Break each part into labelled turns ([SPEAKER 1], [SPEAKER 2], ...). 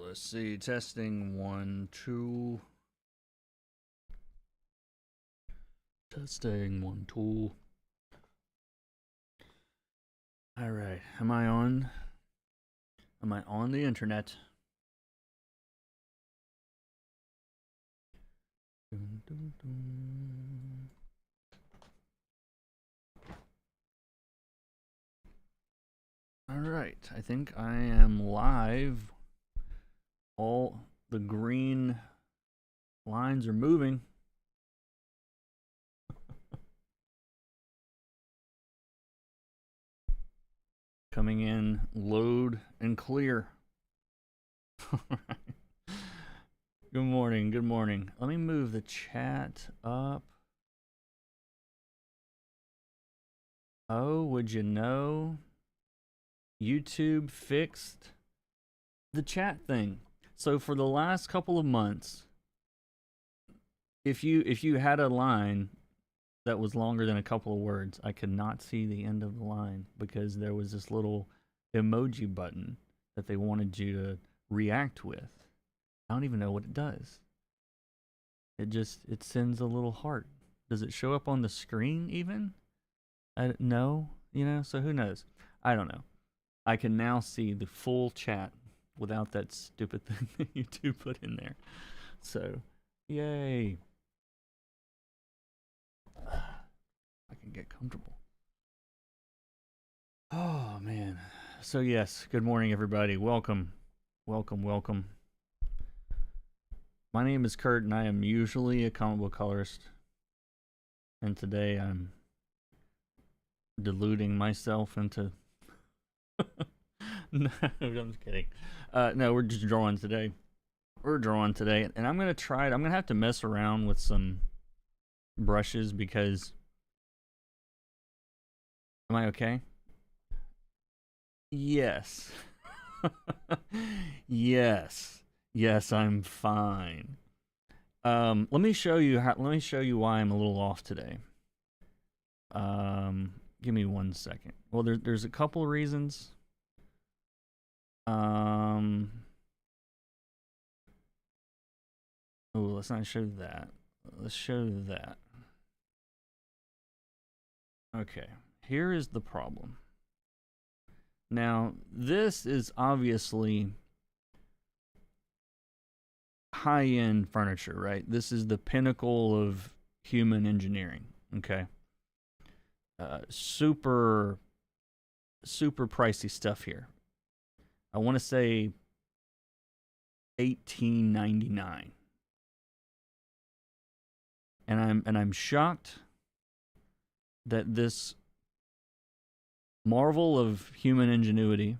[SPEAKER 1] Let's see. Testing 1, 2. Testing 1, 2. All right. Am I on? Am I on the internet? Dun, dun, dun. All right. I think I am live. All the green lines are moving. Coming in loud and clear. All right. Good morning. Good morning. Let me move the chat up. Oh, would you know? YouTube fixed the chat thing. So for the last couple of months, if you had a line that was longer than a couple of words, I could not see the end of the line because there was this little emoji button that they wanted you to react with. I don't even know what it does. It sends a little heart. Does it show up on the screen even? No, so who knows? I don't know. I can now see the full chat without that stupid thing that YouTube put in there. So, yay. I can get comfortable. Oh, man. So, yes, good morning, everybody. Welcome. Welcome, welcome. My name is Kurt, and I am usually a comic book colorist. And today I'm deluding myself into... No, I'm just kidding. No, we're just drawing today. We're drawing today, and I'm going to try it. I'm going to have to mess around with some brushes because... Am I okay? Yes. Yes, I'm fine. Let me show you why I'm a little off today. Give me 1 second. Well, there's a couple of reasons. Oh, let's not show that. Let's show that. Okay, here is the problem. Now, this is obviously high-end furniture, right? This is the pinnacle of human engineering, okay? Super pricey stuff here. I want to say $18.99. And I'm shocked that this marvel of human ingenuity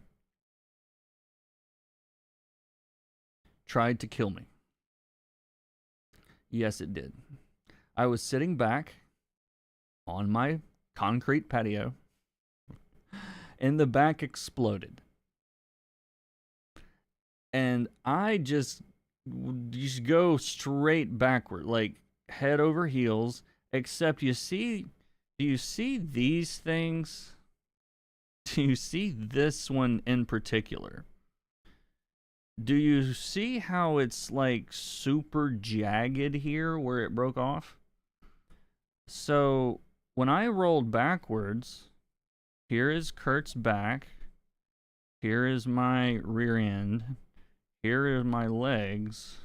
[SPEAKER 1] tried to kill me. Yes, it did. I was sitting back on my concrete patio, and the back exploded. And I just go straight backward, like head over heels, except do you see these things? Do you see this one in particular? Do you see how it's like super jagged here where it broke off? So when I rolled backwards, here is Kurt's back, here is my rear end, here is my legs,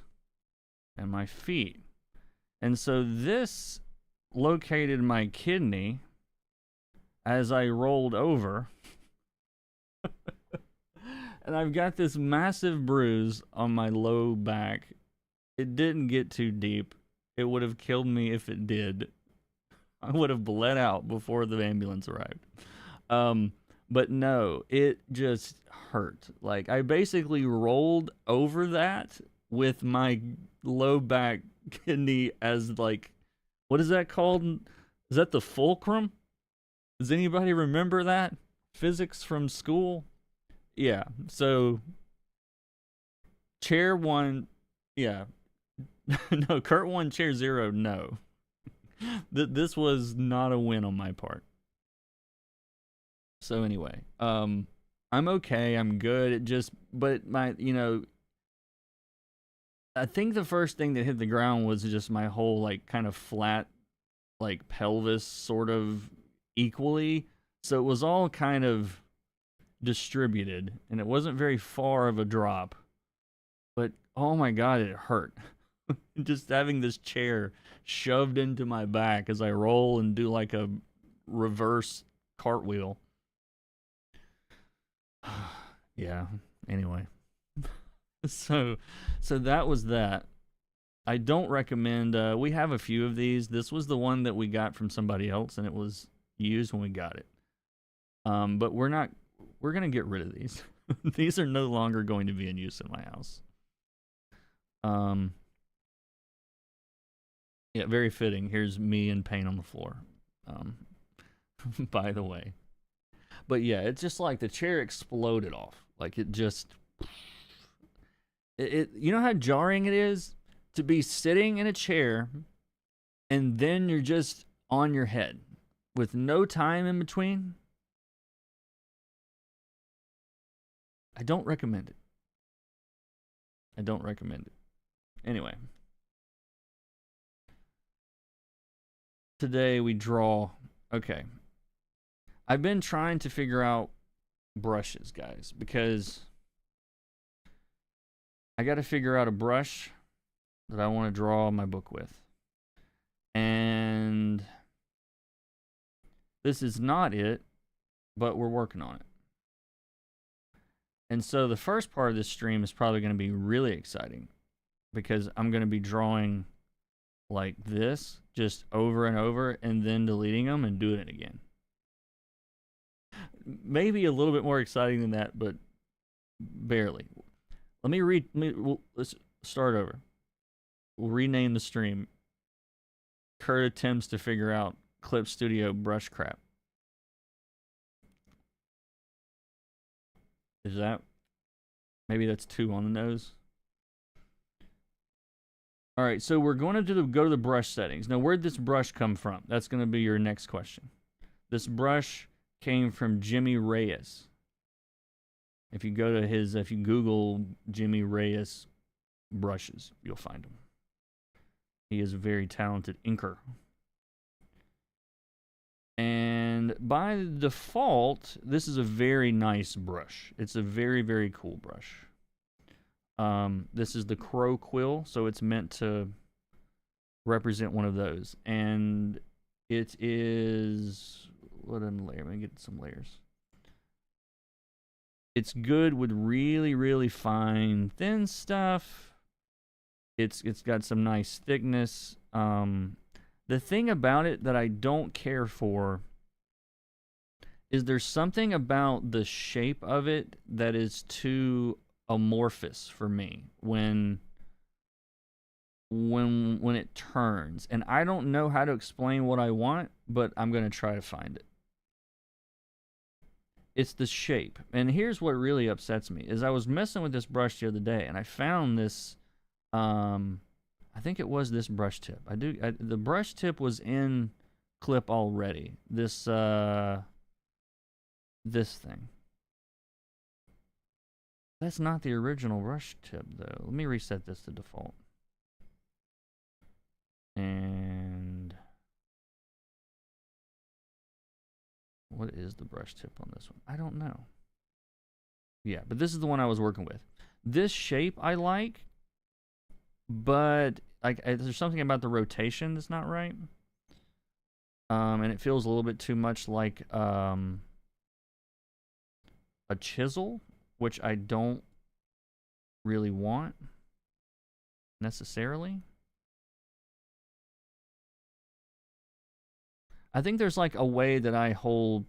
[SPEAKER 1] and my feet. And so this located my kidney as I rolled over. And I've got this massive bruise on my low back. It didn't get too deep. It would have killed me if it did. I would have bled out before the ambulance arrived. But no, it just hurt. Like, I basically rolled over that with my low back kidney as, like, what is that called? Is that the fulcrum? Does anybody remember that? Physics from school? Yeah, so chair 1, yeah. No, Kurt 1, chair 0, no. This was not a win on my part. So anyway, I'm okay. I'm good. It just, but my, I think the first thing that hit the ground was just my whole like kind of flat, like pelvis sort of equally. So it was all kind of distributed, and it wasn't very far of a drop. But oh my god, it hurt. Just having this chair shoved into my back as I roll and do like a reverse cartwheel. Yeah. Anyway, so that was that. I don't recommend. We have a few of these. This was the one that we got from somebody else, and it was used when we got it. But we're not. We're gonna get rid of these. These are no longer going to be in use in my house. Yeah, very fitting. Here's me in pain on the floor. By the way. But yeah, it's just like the chair exploded off. Like it just you know how jarring it is to be sitting in a chair and then you're just on your head with no time in between? I don't recommend it. I don't recommend it. Anyway. Today we draw. Okay. I've been trying to figure out brushes, guys, because I got to figure out a brush that I want to draw my book with. And this is not it, but we're working on it. And so the first part of this stream is probably going to be really exciting because I'm going to be drawing like this just over and over and then deleting them and doing it again. Maybe a little bit more exciting than that, but barely. Let's start over. We'll rename the stream. Kurt attempts to figure out Clip Studio brush crap. Is that? Maybe that's 2 on the nose. All right, so we're going to go to the brush settings. Now, where'd this brush come from? That's going to be your next question. This brush came from Jimmy Reyes. If you go to if you Google Jimmy Reyes brushes, you'll find him. He is a very talented inker. And by default, this is a very nice brush. It's a very, very cool brush. This is the Crow Quill, so it's meant to represent one of those. And it is... what a layer. Let me get some layers. It's good with really, really fine, thin stuff. It's got some nice thickness. The thing about it that I don't care for is there's something about the shape of it that is too amorphous for me when it turns. And I don't know how to explain what I want, but I'm going to try to find it. It's the shape. And here's what really upsets me is I was messing with this brush the other day and I found this I think it was this brush tip. The brush tip was in Clip already. This thing. That's not the original brush tip though. Let me reset this to default. And what is the brush tip on this one? I don't know. Yeah, but this is the one I was working with. This shape I like, but there's something about the rotation that's not right. And it feels a little bit too much like a chisel, which I don't really want necessarily. I think there's like a way that I hold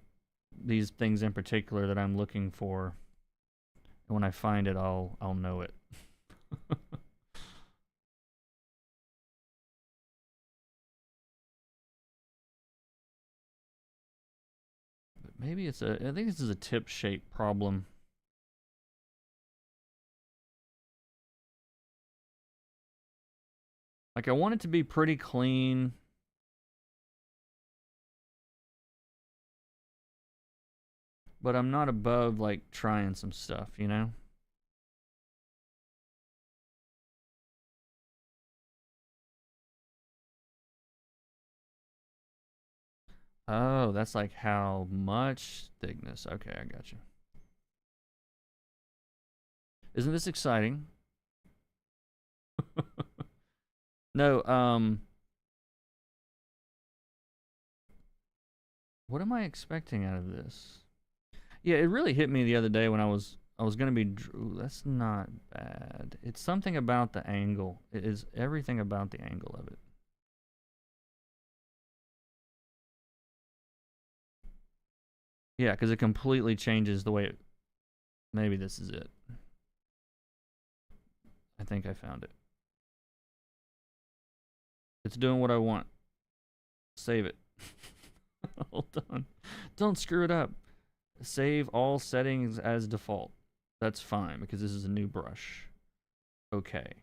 [SPEAKER 1] these things in particular that I'm looking for. And when I find it, I'll know it. But maybe I think this is a tip shape problem. Like I want it to be pretty clean. but I'm not above like trying some stuff, you know? Oh, that's like how much thickness. Okay, I got you. Isn't this exciting? No, what am I expecting out of this? Yeah, it really hit me the other day when I was gonna be. Ooh, that's not bad. It's something about the angle. It is everything about the angle of it. Yeah, because it completely changes the way it. Maybe this is it. I think I found it. It's doing what I want. Save it. Hold on. Don't screw it up. Save all settings as default. That's fine because this is a new brush. Okay.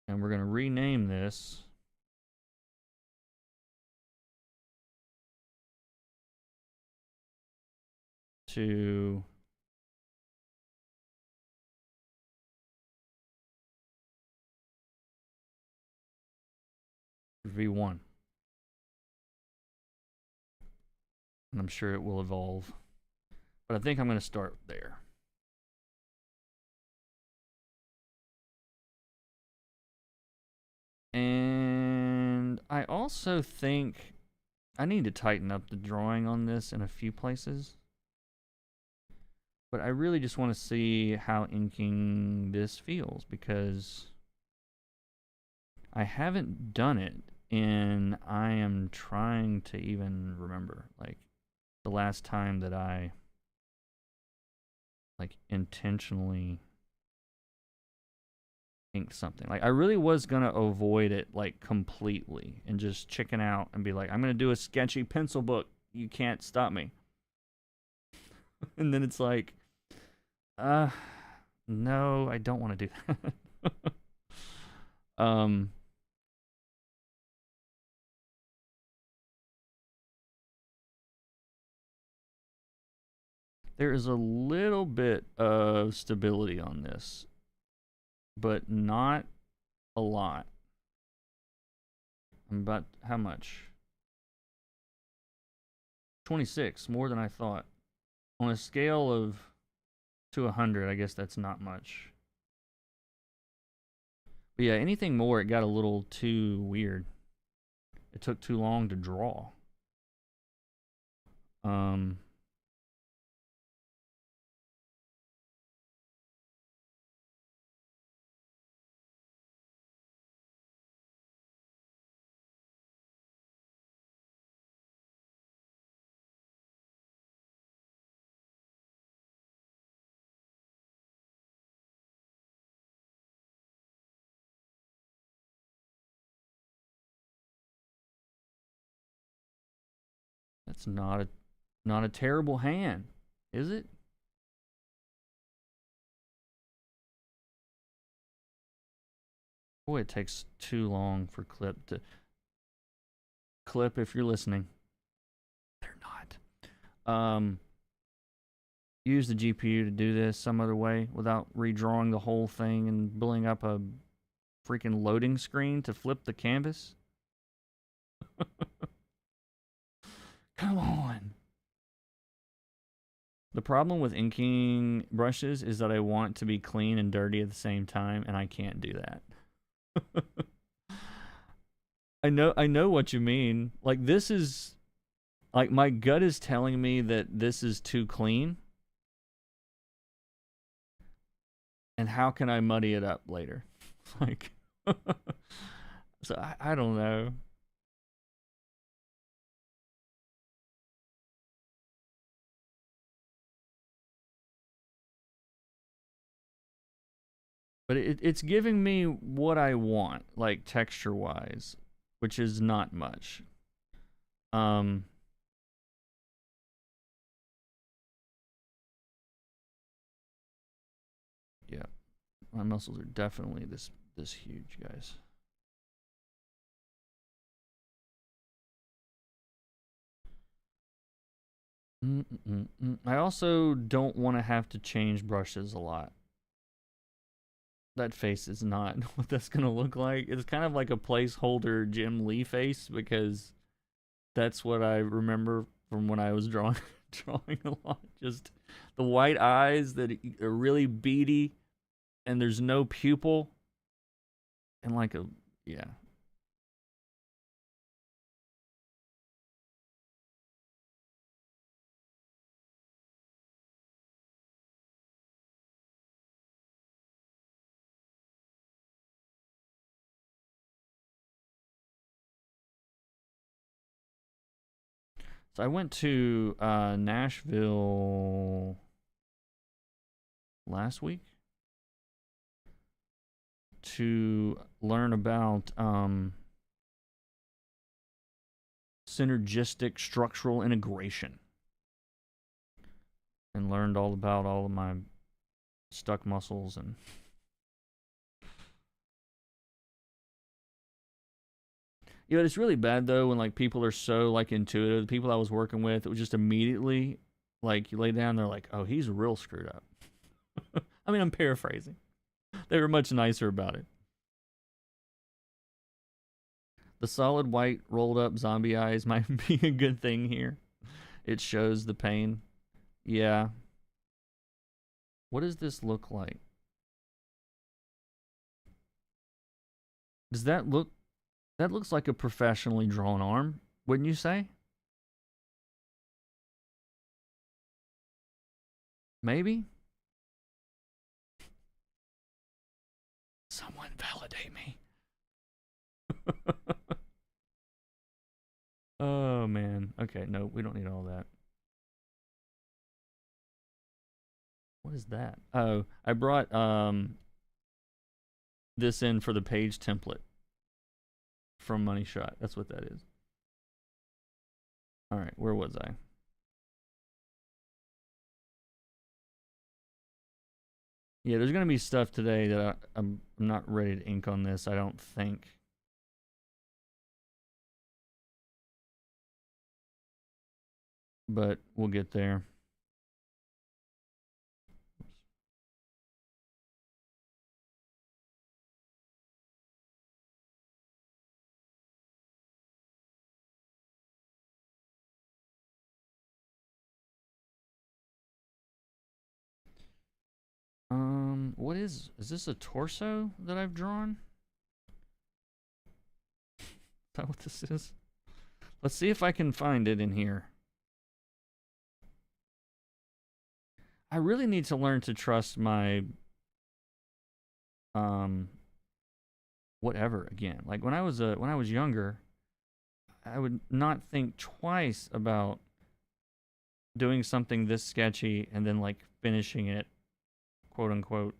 [SPEAKER 1] And we're going to rename this to V1. And I'm sure it will evolve. But I think I'm going to start there. And I also think I need to tighten up the drawing on this in a few places. But I really just want to see how inking this feels because I haven't done it and I am trying to even remember like the last time that I like intentionally inked something. Like I really was gonna avoid it like completely and just chicken out and be like, I'm gonna do a sketchy pencil book. You can't stop me. And then it's like, no, I don't want to do that. There is a little bit of stability on this, but not a lot. I'm about how much? 26, more than I thought. On a scale of to 100, I guess that's not much. But yeah, anything more, it got a little too weird. It took too long to draw. That's not a terrible hand, is it? Boy, it takes too long for Clip to... Clip, if you're listening. They're not. Use the GPU to do this some other way without redrawing the whole thing and building up a freaking loading screen to flip the canvas. Come on. The problem with inking brushes is that I want to be clean and dirty at the same time, and I can't do that. I know what you mean. Like this is like my gut is telling me that this is too clean. And how can I muddy it up later? Like so I don't know. But it's giving me what I want, like texture wise, which is not much. Yeah. My muscles are definitely this huge, guys. I also don't want to have to change brushes a lot. That face is not what that's going to look like. It's kind of like a placeholder Jim Lee face because that's what I remember from when I was drawing drawing a lot. Just the white eyes that are really beady and there's no pupil and like a yeah. So I went to Nashville last week to learn about synergistic structural integration and learned all about all of my stuck muscles and you know, it's really bad though when like people are so like intuitive. The people I was working with, it was just immediately like you lay down, they're like, "Oh, he's real screwed up." I mean, I'm paraphrasing. They were much nicer about it. The solid white rolled up zombie eyes might be a good thing here. It shows the pain. Yeah. What does this look like? Does that look? That looks like a professionally drawn arm, wouldn't you say? Maybe. Someone validate me. Oh man. Okay, no, we don't need all that. What is that? Oh, I brought this in for the page template from Money Shot. That's what that is. All right, where was I? Yeah, there's gonna be stuff today that I'm not ready to ink on this. I don't think. But we'll get there. What is this a torso that I've drawn? Is that what this is? Let's see if I can find it in here. I really need to learn to trust my whatever again. Like when I was younger, I would not think twice about doing something this sketchy and then like finishing it, quote unquote,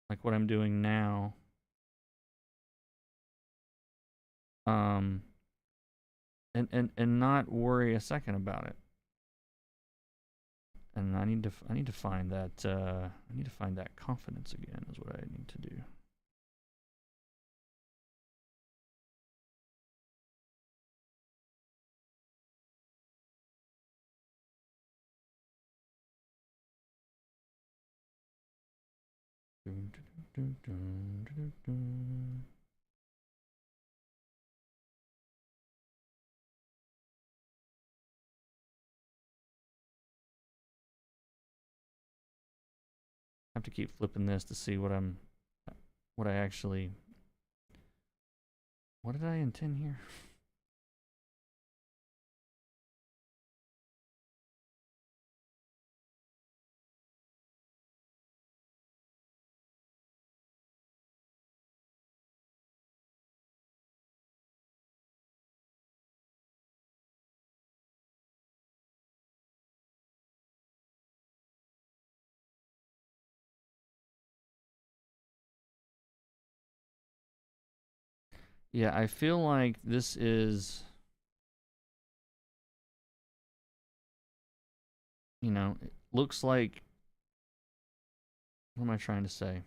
[SPEAKER 1] like what I'm doing now. Um, and not worry a second about it. And I need to find that I need to find that confidence again is what I need to do. I have to keep flipping this to see what I actually, what did I intend here? Yeah, I feel like this is, you know, it looks like, what am I trying to say?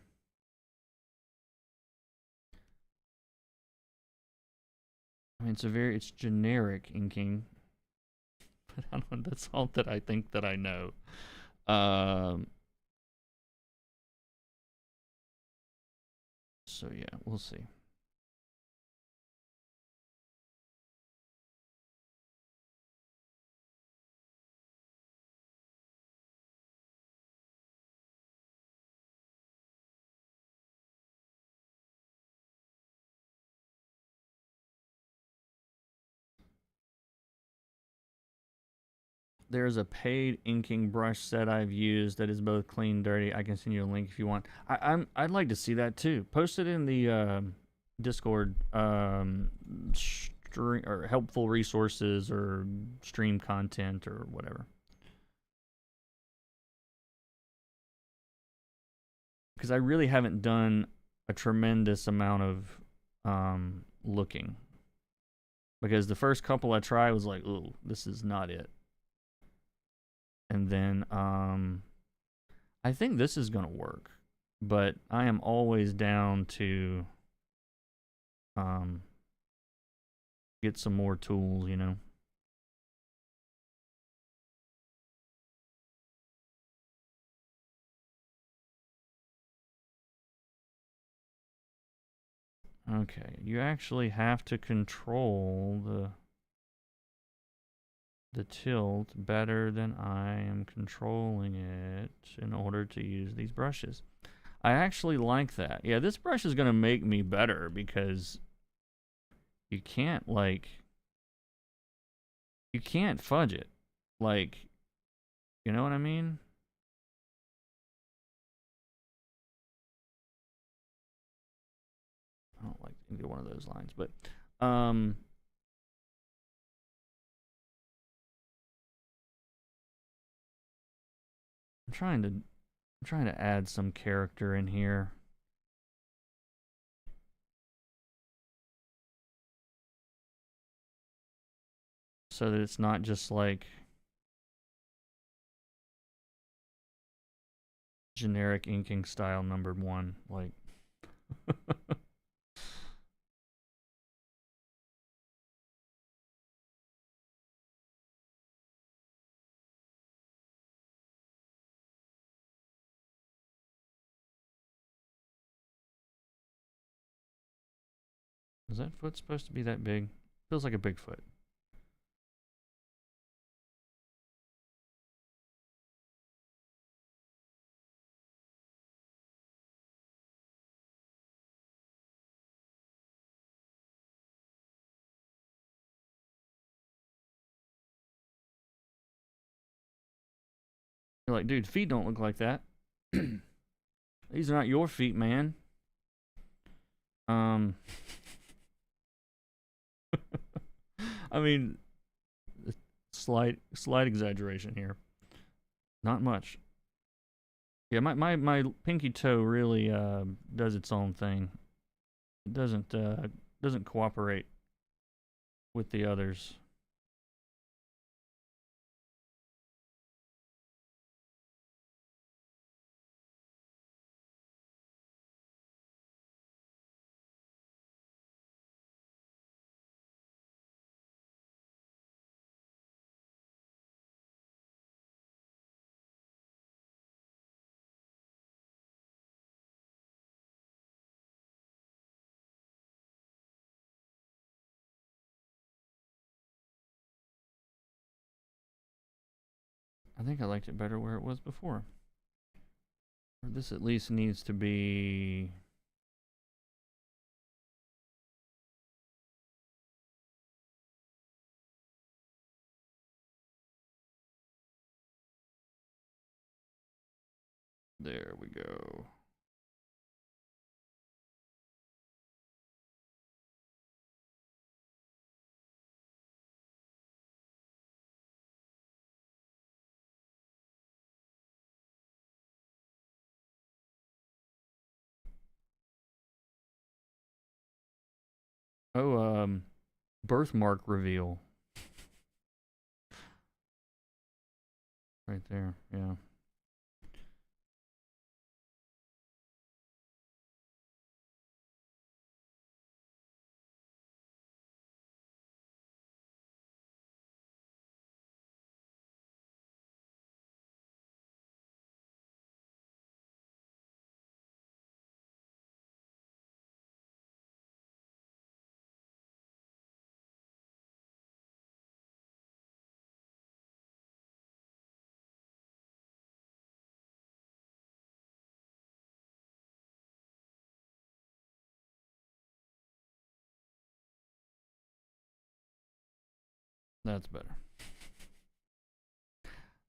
[SPEAKER 1] I mean, it's generic inking, That's all that I think that I know. Um, so yeah, we'll see. There's a paid inking brush set I've used that is both clean and dirty. I can send you a link if you want. I'd like to see that too. Post it in the Discord or helpful resources or stream content or whatever. Because I really haven't done a tremendous amount of looking. Because the first couple I tried was like, ooh, this is not it. And then I think this is gonna work, but I am always down to get some more tools, you know. Okay, you actually have to control the tilt better than I am controlling it in order to use these brushes. I actually like that. Yeah, this brush is gonna make me better because you can't you can't fudge it. Like, you know what I mean? I don't like either one of those lines, but um I'm trying to add some character in here. So that it's not just like generic inking style numbered one. Like is that foot supposed to be that big? Feels like a big foot. You're like, dude, feet don't look like that. These are not your feet, man. Um, I mean, slight exaggeration here. Not much. Yeah, my pinky toe really does its own thing. It doesn't cooperate with the others. I think I liked it better where it was before. Or this at least needs to be. There we go. Oh, birthmark reveal. Right there, yeah. That's better.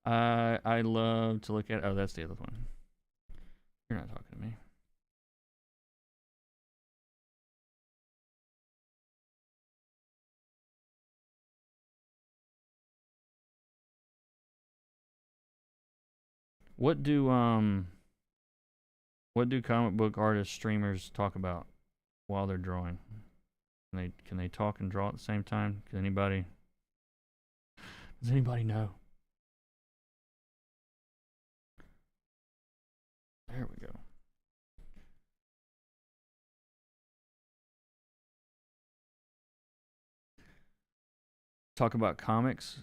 [SPEAKER 1] I love to look at. Oh, that's the other one. You're not talking to me. What do comic book artists, streamers talk about while they're drawing? Can they talk and draw at the same time? Does anybody know? There we go. Talk about comics.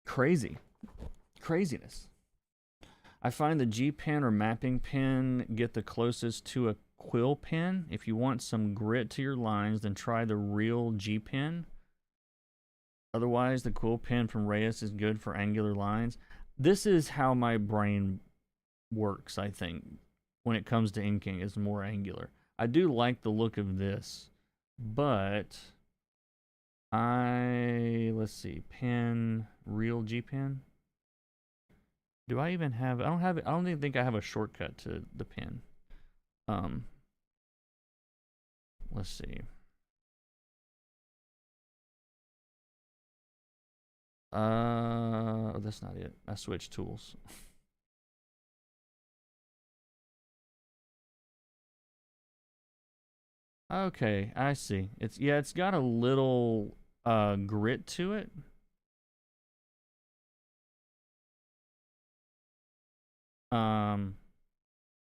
[SPEAKER 1] Craziness. I find the G pen or mapping pen get the closest to a quill pen. If you want some grit to your lines, then try the real G pen. Otherwise, the quill pen from Reyes is good for angular lines. This is how my brain works, I think, when it comes to inking, is more angular. I do like the look of this, but let's see, pen, real G pen. Do I even have, I don't even think I have a shortcut to the pen. Let's see. Oh, that's not it. I switched tools. Okay, I see. It's got a little grit to it.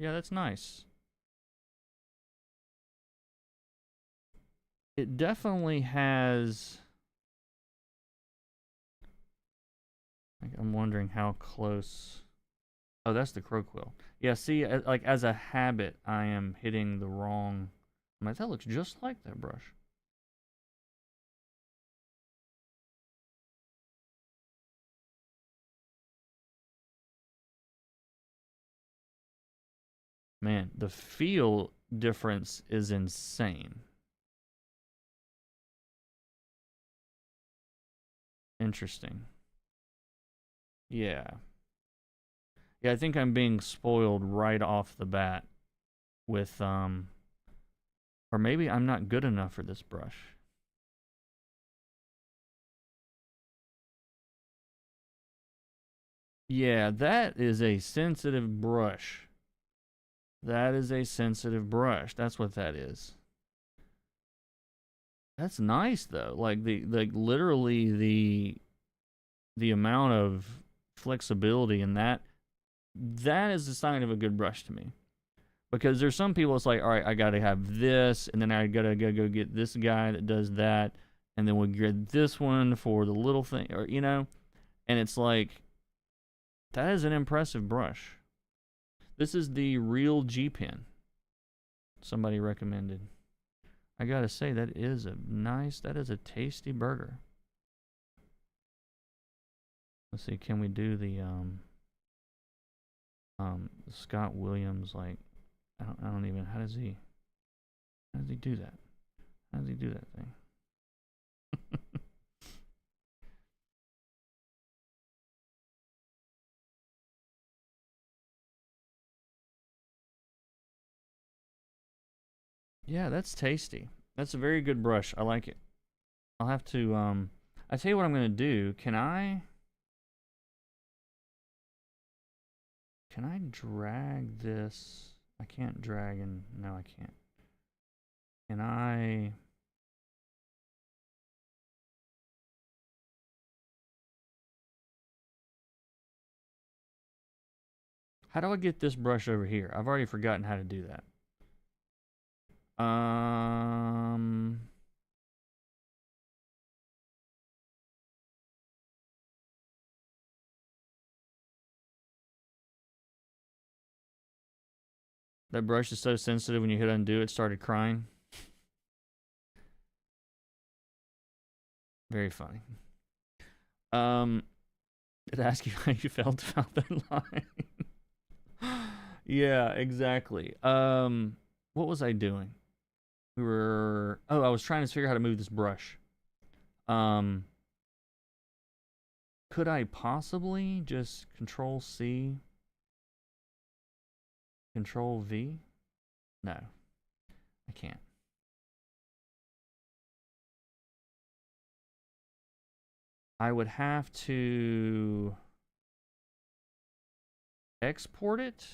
[SPEAKER 1] Yeah, that's nice. It definitely has. I'm wondering how close. Oh, that's the crow quill. Yeah, see, like as a habit, I am hitting the wrong. I'm like, that looks just like that brush. Man, the feel difference is insane. Interesting. Yeah. Yeah, I think I'm being spoiled right off the bat with or maybe I'm not good enough for this brush. Yeah, that is a sensitive brush. That is a sensitive brush. That's what that is. That's nice though. Like literally the amount of flexibility in that is a sign of a good brush to me. Because there's some people, it's like, all right, I gotta have this, and then I gotta go get this guy that does that, and then we'll get this one for the little thing, or you know, and it's like, that is an impressive brush. This is the real G pen. Somebody recommended. I gotta say, that is a tasty burger. Let's see, can we do the Scott Williams, like, I don't even, how does he do that? How does he do that thing? Yeah, that's tasty. That's a very good brush. I like it. I'll have to, I tell you what I'm gonna do. Can I drag this? I can't drag and, no, I can't. Can I? How do I get this brush over here? I've already forgotten how to do that. That brush is so sensitive when you hit undo, it started crying. Very funny. Did I ask you how you felt about that line? Yeah, exactly. What was I doing? I was trying to figure out how to move this brush. Could I possibly just Control C, Control V? No, I can't. I would have to export it.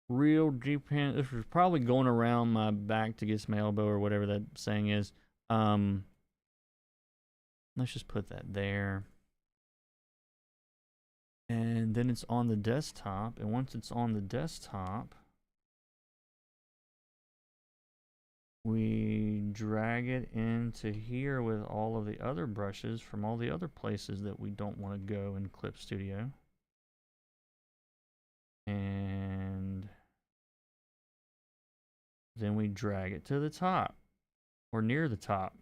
[SPEAKER 1] Real deep hand. This was probably going around my back to get my elbow or whatever that saying is. Let's just put that there. And then it's on the desktop. And once it's on the desktop, we drag it into here with all of the other brushes from all the other places that we don't want to go in Clip Studio. And then we drag it to the top or near the top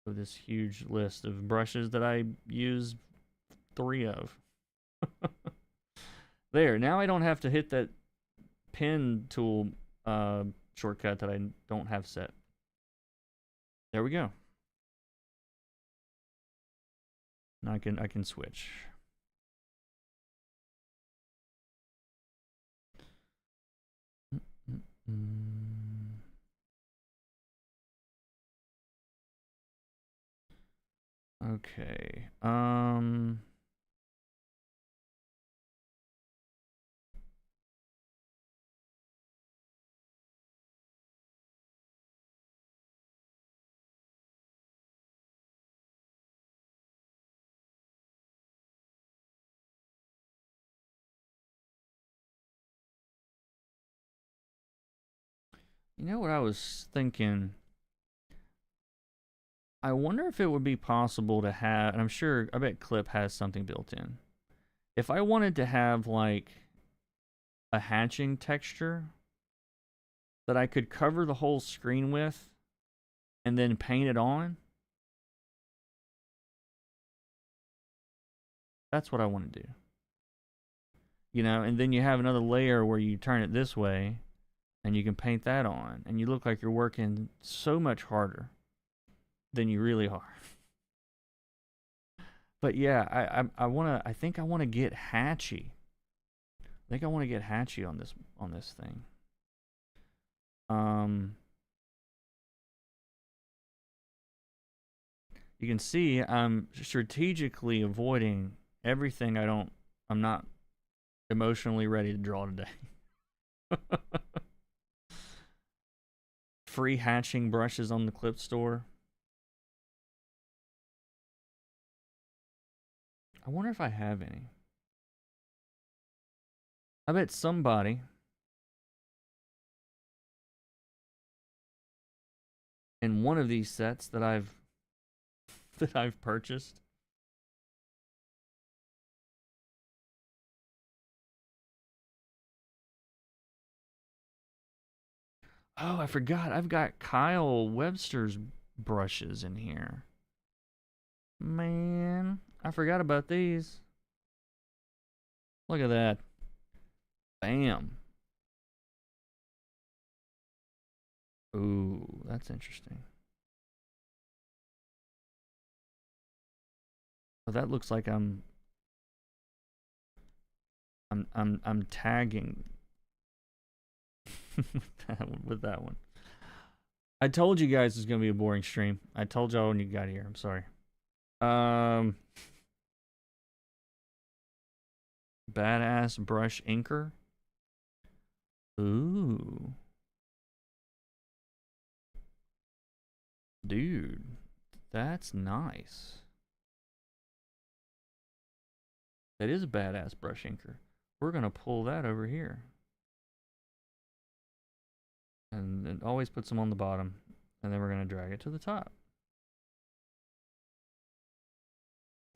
[SPEAKER 1] of this huge list of brushes that I use 3 of. There, now I don't have to hit that pen tool shortcut that I don't have set. There we go. Now I can switch. Okay. You know what I was thinking? I wonder if it would be possible to have, and I'm sure, I bet Clip has something built in. If I wanted to have like a hatching texture that I could cover the whole screen with and then paint it on, that's what I want to do. You know, and then you have another layer where you turn it this way and you can paint that on and you look like you're working so much harder than you really are. But yeah, I think I want to get hatchy. I think I want to get hatchy on this thing. You can see I'm strategically avoiding everything I'm not emotionally ready to draw today. Free hatching brushes on the Clip Store. I wonder if I have any. I bet somebody in one of these sets that I've purchased. Oh, I forgot. I've got Kyle Webster's brushes in here. Man, I forgot about these. Look at that. Bam. Ooh, that's interesting. Oh, that looks like I'm tagging with that one. I told you guys it was gonna be a boring stream. I told y'all when you got here. I'm sorry. Badass brush inker. Ooh. Dude, that's nice. That is a badass brush inker. We're gonna pull that over here. And it always puts them on the bottom. And then we're gonna drag it to the top.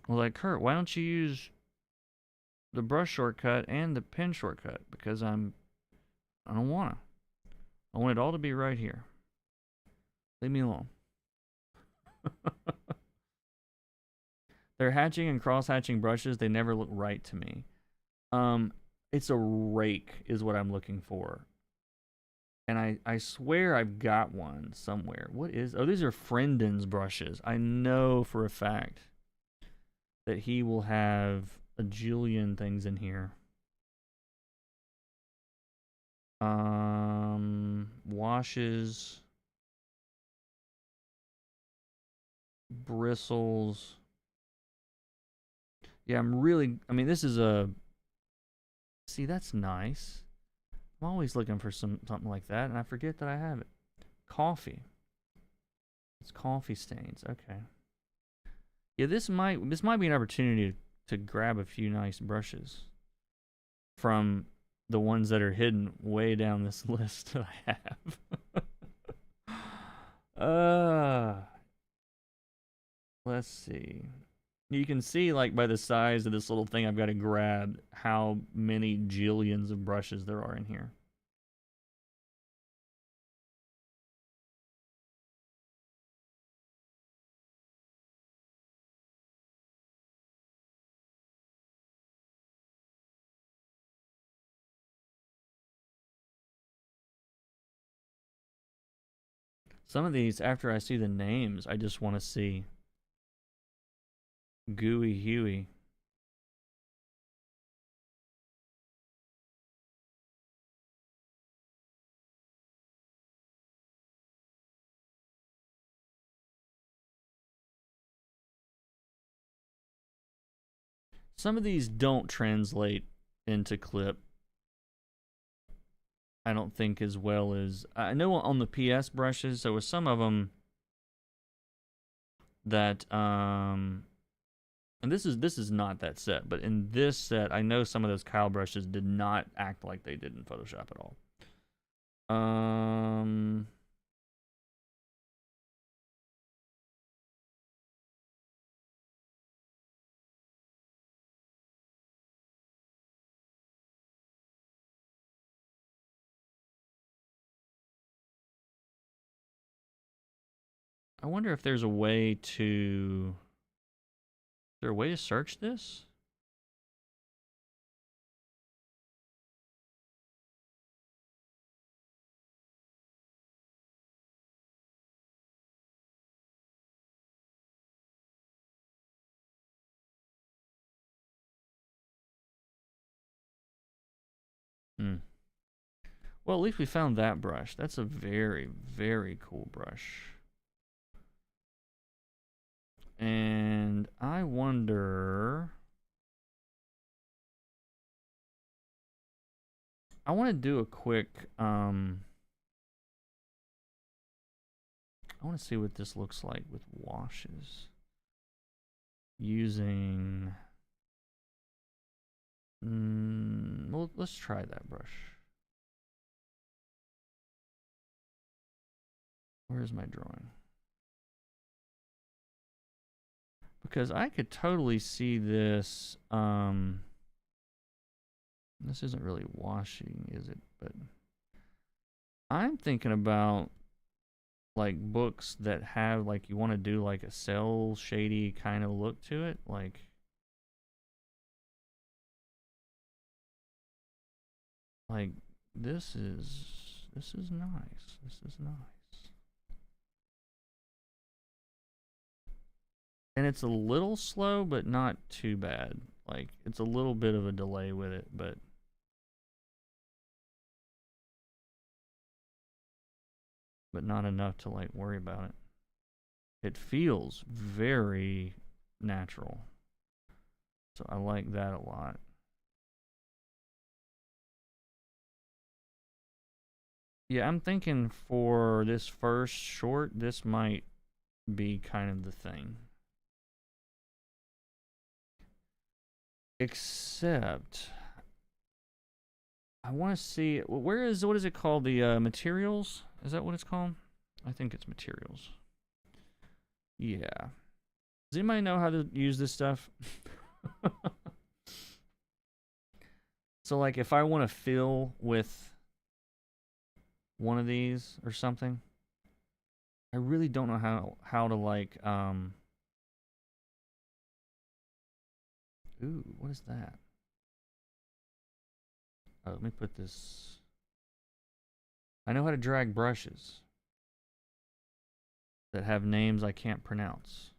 [SPEAKER 1] Well, like, Kurt, why don't you use the brush shortcut and the pen shortcut? Because I don't wanna. I want it all to be right here. Leave me alone. They're hatching and cross-hatching brushes. They never look right to me. It's a rake is what I'm looking for. And I swear I've got one somewhere. What is... Oh, these are Friendon's brushes. I know for a fact that he will have a jillion things in here. Washes, bristles. Yeah, I mean, this is a... See, that's nice. I'm always looking for something like that, and I forget that I have it. Coffee. It's coffee stains. Okay. Yeah, this might be an opportunity to grab a few nice brushes from the ones that are hidden way down this list that I have. Let's see. You can see, like, by the size of this little thing I've got to grab, how many jillions of brushes there are in here. Some of these, after I see the names, I just want to see Gooey Huey. Some of these don't translate into clip, I don't think, as well as... I know on the PS brushes, there was some of them that... And this is not that set, but in this set, I know some of those Kyle brushes did not act like they did in Photoshop at all. I wonder if there's a way to... Is there a way to search this? Well, at least we found that brush. That's a very, very cool brush. And I wonder... I want to do a quick... I want to see what this looks like with washes. Using... well, let's try that brush. Where's my drawing? Because I could totally see this. This isn't really washing, is it? But I'm thinking about like books that have, like, you want to do like a cell shady kind of look to it, like this is nice. This is nice. And it's a little slow, but not too bad. Like, it's a little bit of a delay with it, but not enough to like worry about it. It feels very natural. So I like that a lot. Yeah, I'm thinking for this first short, this might be kind of the thing. Except I want to see, what is it called? The materials? Is that what it's called? I think it's materials. Yeah. Does anybody know how to use this stuff? So, like, if I want to fill with one of these or something, I really don't know how to, like, ooh, what is that? Oh, let me put this I know how to drag brushes that have names I can't pronounce.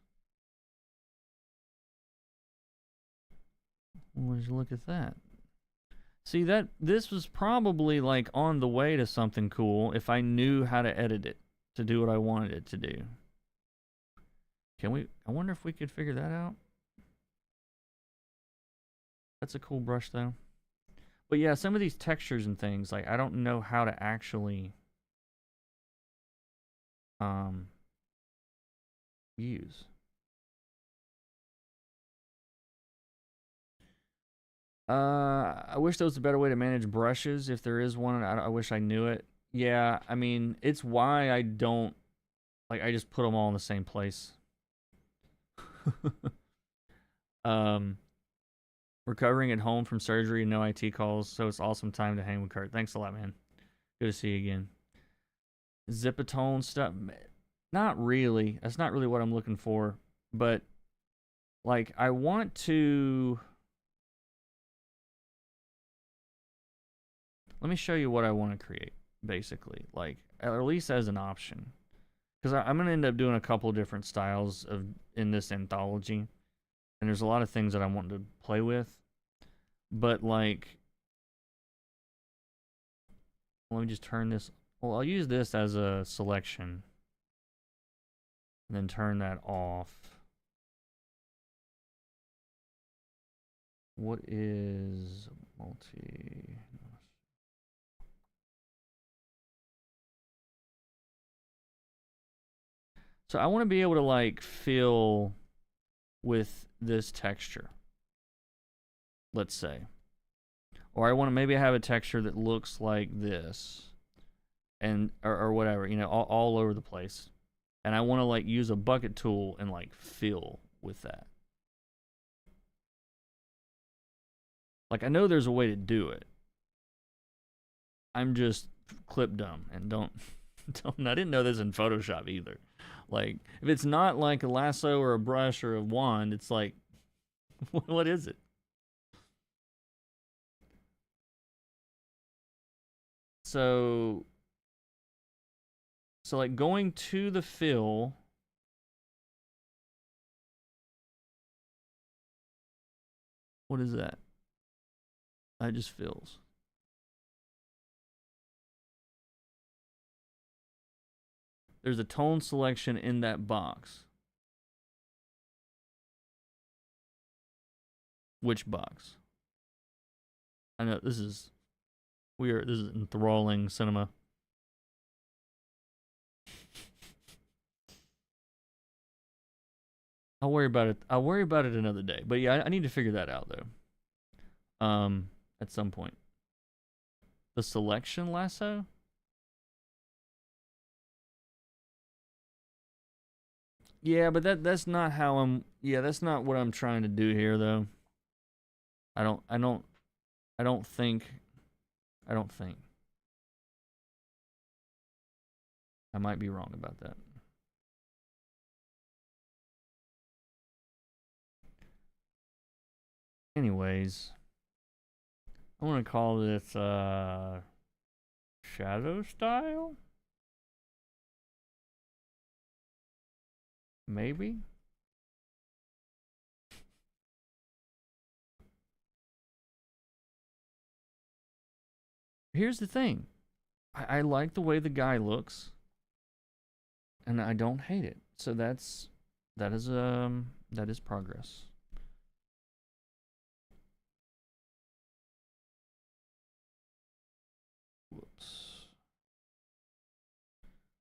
[SPEAKER 1] Would you look at that? See, this was probably like on the way to something cool if I knew how to edit it to do what I wanted it to do. Can we? I wonder if we could figure that out. That's a cool brush though. But yeah, some of these textures and things, like I don't know how to actually use. I wish there was a better way to manage brushes. If there is one, I wish I knew it. Yeah, I mean, it's why I don't, like, I just put them all in the same place. Recovering at home from surgery and no IT calls, so it's awesome time to hang with Kurt. Thanks a lot, man. Good to see you again. Zipatone stuff, not really. That's not really what I'm looking for. But like, I want to. Let me show you what I want to create, basically, like, at least as an option, because I'm gonna end up doing a couple different styles in this anthology, and there's a lot of things that I want to play with, but like, let me just turn this. Well, I'll use this as a selection, and then turn that off. What is multi? So I want to be able to like fill with this texture, let's say. Or I want to maybe have a texture that looks like this, and or whatever, you know, all over the place. And I want to like use a bucket tool and like fill with that. Like, I know there's a way to do it. I'm just clip dumb and don't I didn't know this in Photoshop either. Like, if it's not like a lasso or a brush or a wand, it's like, what is it? So like going to the fill, what is that? That just fills. There's a tone selection in that box. Which box? I know this is weird. This is enthralling cinema. I'll worry about it. I'll worry about it another day. But yeah, I need to figure that out though. At some point. The selection lasso? Yeah, but that's not how I'm. Yeah, that's not what I'm trying to do here though. I don't think. I might be wrong about that. Anyways, I want to call this shadow style? Maybe? Here's the thing. I like the way the guy looks, and I don't hate it. So that is progress. Whoops.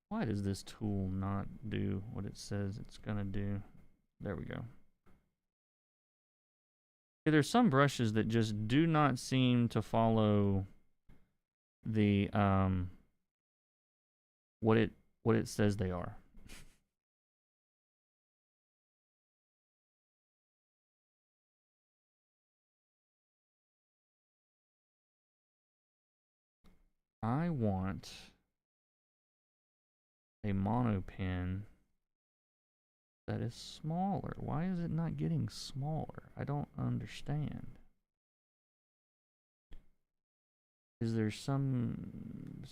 [SPEAKER 1] Why does this tool not do what it says it's gonna do? There we go. Yeah, there's some brushes that just do not seem to follow the what it says they are. I want a mono pen that is smaller. Why is it not getting smaller? I don't understand. Is there some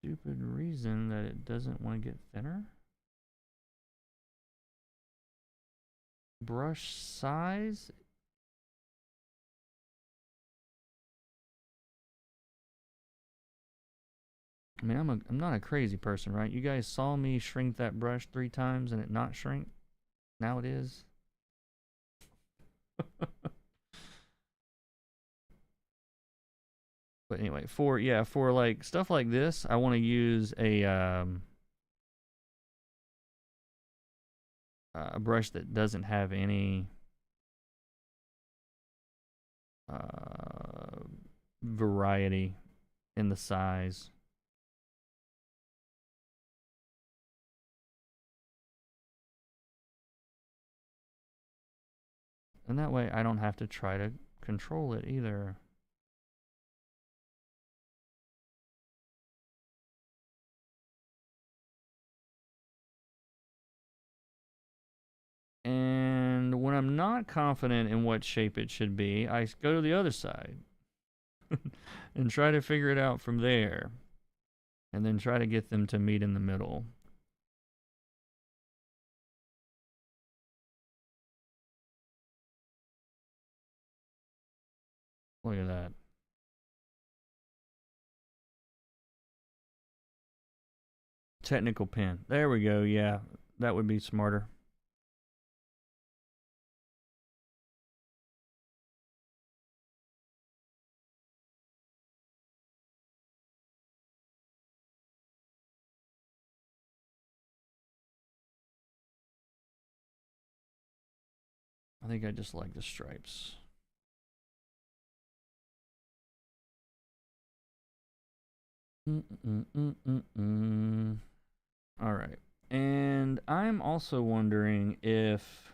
[SPEAKER 1] stupid reason that it doesn't want to get thinner. Brush size. I mean, I'm not a crazy person, right? You guys saw me shrink that brush 3 times and it not shrink. Now it is. But anyway, for like stuff like this, I want to use a brush that doesn't have any variety in the size. And that way I don't have to try to control it either. And when I'm not confident in what shape it should be, I go to the other side and try to figure it out from there. And then try to get them to meet in the middle. Look at that. Technical pen. There we go. Yeah, that would be smarter. I think I just like the stripes. All right. And I'm also wondering if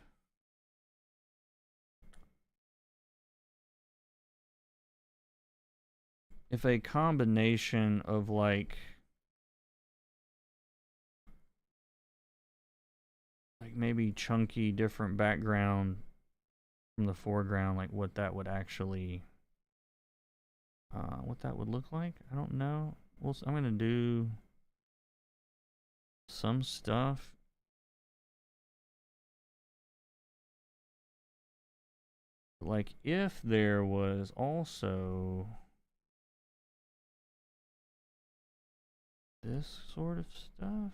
[SPEAKER 1] a combination of like maybe chunky different background from the foreground, like what that would actually what that would look like. I don't know. Well, I'm gonna do some stuff. Like if there was also this sort of stuff.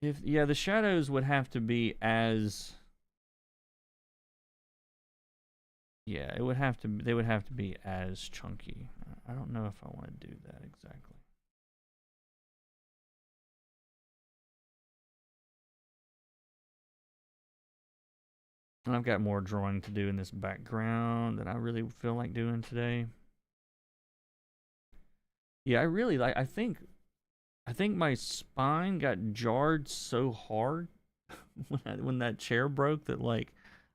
[SPEAKER 1] If the shadows would have to be as it would have to they would have to be as chunky. I don't know if I want to do that exactly. And I've got more drawing to do in this background that I really feel like doing today. Yeah, I really like I think my spine got jarred so hard when that chair broke that like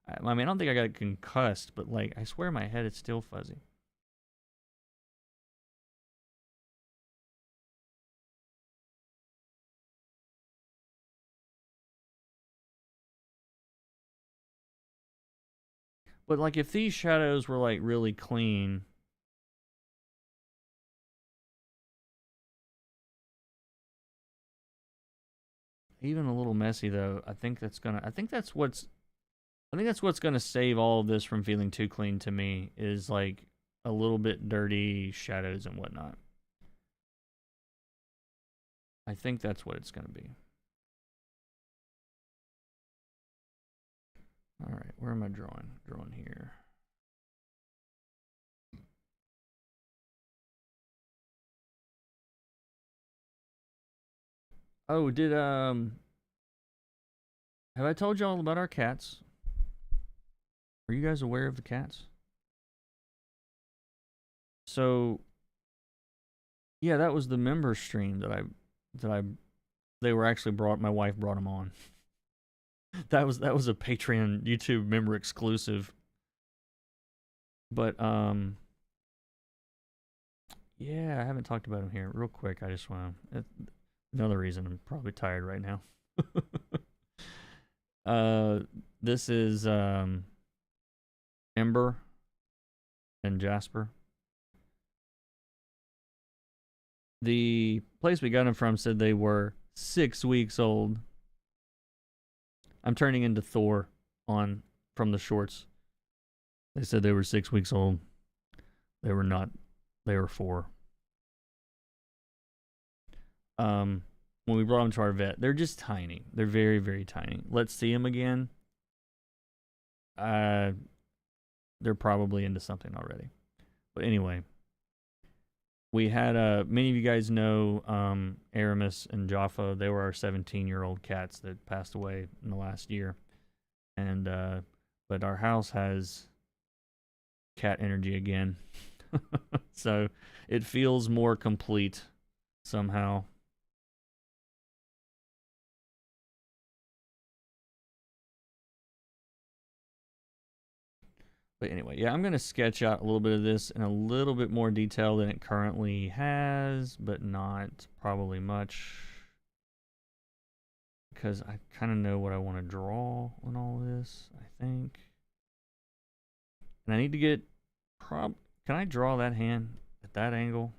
[SPEAKER 1] I mean I don't think I got concussed, but like I swear my head is still fuzzy. But like if these shadows were like really clean, even a little messy though, I think that's what's gonna save all of this from feeling too clean to me is like a little bit dirty shadows and whatnot. I think that's what it's gonna be. All right, where am I drawing? Drawing here. Oh, have I told y'all about our cats? Are you guys aware of the cats? So, yeah, that was the member stream that they were actually my wife brought them on. that was a Patreon YouTube member exclusive. But yeah, I haven't talked about them here. Real quick, I just want to another reason I'm probably tired right now. This is Ember. and Jasper. The place we got them from said they were 6 weeks old. I'm turning into Thor on from the shorts. They said they were 6 weeks old. They were not. They were 4. When we brought them to our vet, they're just tiny. They're very, very tiny. Let's see them again. They're probably into something already. But anyway, we had many of you guys know Aramis and Jaffa. They were our 17-year-old cats that passed away in the last year. And but our house has cat energy again. So it feels more complete somehow. But anyway, yeah, I'm going to sketch out a little bit of this in a little bit more detail than it currently has, but not probably much. Because I kind of know what I want to draw on all this, I think. And I need to get... Can I draw that hand at that angle?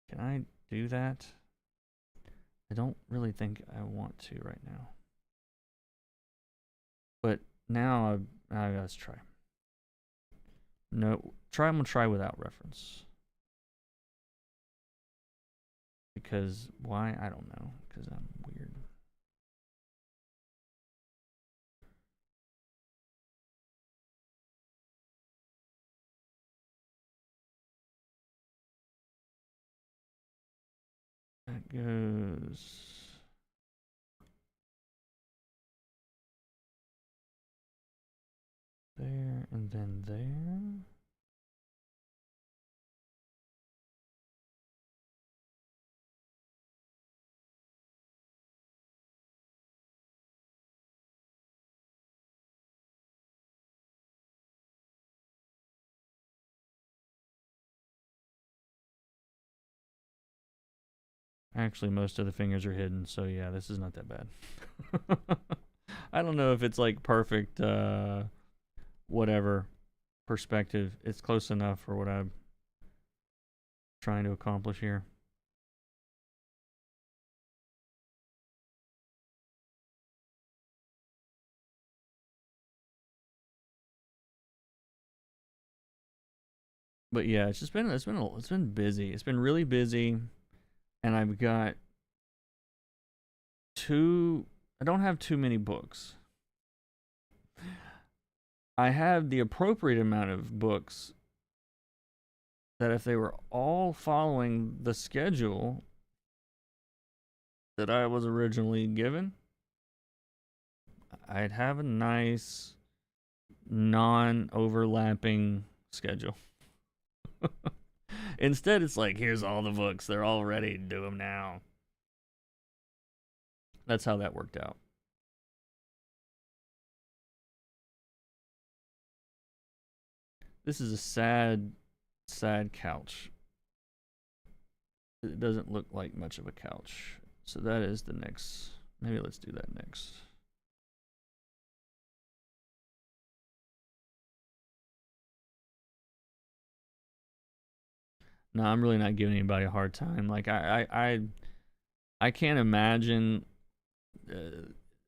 [SPEAKER 1] Can I do that? I don't really think I want to right now. But now let's try. No, I'm gonna try without reference. Because why? I don't know. Because I'm weird. That goes there and then there. Actually, most of the fingers are hidden, so yeah, this is not that bad. I don't know if it's like perfect, whatever perspective. It's close enough for what I'm trying to accomplish here. But yeah, it's been busy. It's been really busy, and I've got I don't have too many books. I have the appropriate amount of books that if they were all following the schedule that I was originally given, I'd have a nice non-overlapping schedule. Instead, it's like, here's all the books. They're all ready. Do them now. That's how that worked out. This is a sad, sad couch. It doesn't look like much of a couch. So that is the next. Maybe let's do that next. No, I'm really not giving anybody a hard time. Like I can't imagine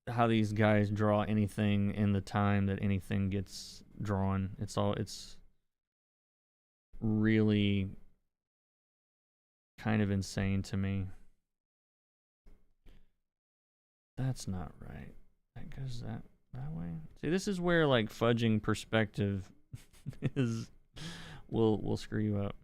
[SPEAKER 1] how these guys draw anything in the time that anything gets drawn. It's really kind of insane to me. That's not right. That goes that way. See, this is where like fudging perspective will screw you up.